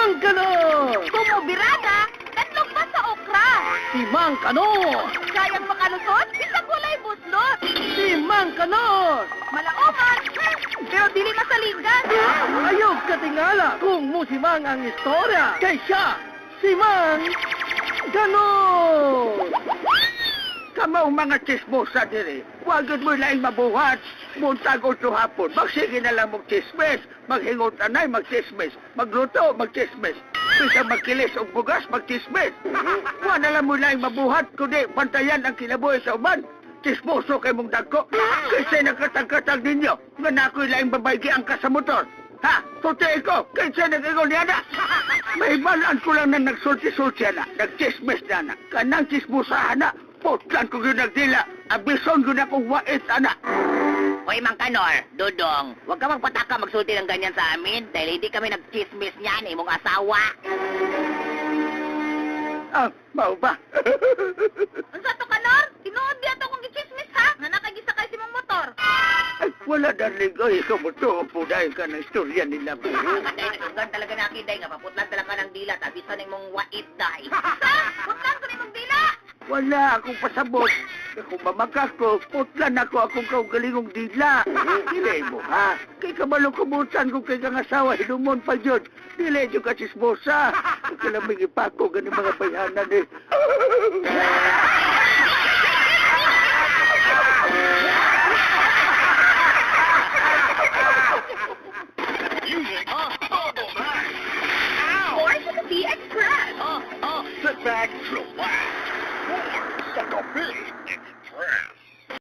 Mang Kanor! Bumubirada, tatlong pa sa okra. Si Mang Kanor! Kayang makalusot, isang kulay buslot. Si Mang Kanor! Malaoman, pero dili masalinggan. Ayog katingala kung musimang ang istorya. Kay siya, si Mang Kanor! Kamaw mga chismosa diri. Wagad mo laing mabuhat. Muntag o hapon. Magsige na lang mag-chismes. Maghingot anay, mag-chismes. Magluto, mag-chismes. Bisa magkilis o bugas, mag-chismes. Wala lang mo laing mabuhat. Kundi pantayan ang kinabuhi sa uman. Chismoso kay mong dagko. Kasi nagkatag-katag ninyo. Nga na ako'y laing babaygi ang ka sa motor. Ha? Tuti ko. Kasi nag-ingon niya na. May balaan ko lang na nagsulti-sulti na. Nag-chismes na na. Kanang chismosahan na. Potlan ko yun nagdila. Abison ko na kung wait, anak. Hoy, Mang Kanor, Dudong, huwag ka magpataka magsulti ng ganyan sa amin dahil hindi kami nag-chismis niyan, imong asawa. Ah, mau ba? Ang sato, Kanor? Tinuod di ato kong i-chismis, ha? Nga nakagisakay si mong motor. Ay, wala dalig. Ay, ikaw mo to. Dahil ka ng istorya nila. Kaday, nagsugan talaga na akiday nga paputlan talaga ng dila, tabisan ng mong wait, day. Ha? Putlan ko ng mong dila! Wala akong pasabot. Kung mamakas ko, putlan ako akong kaugalingong dila. Dilay mo, ha? Kay kabalong kumutan kung kay kang asawa, hinumon pa yun. Dilay yung kasismosa. Kalaming ipako, ganun mga bayanan eh.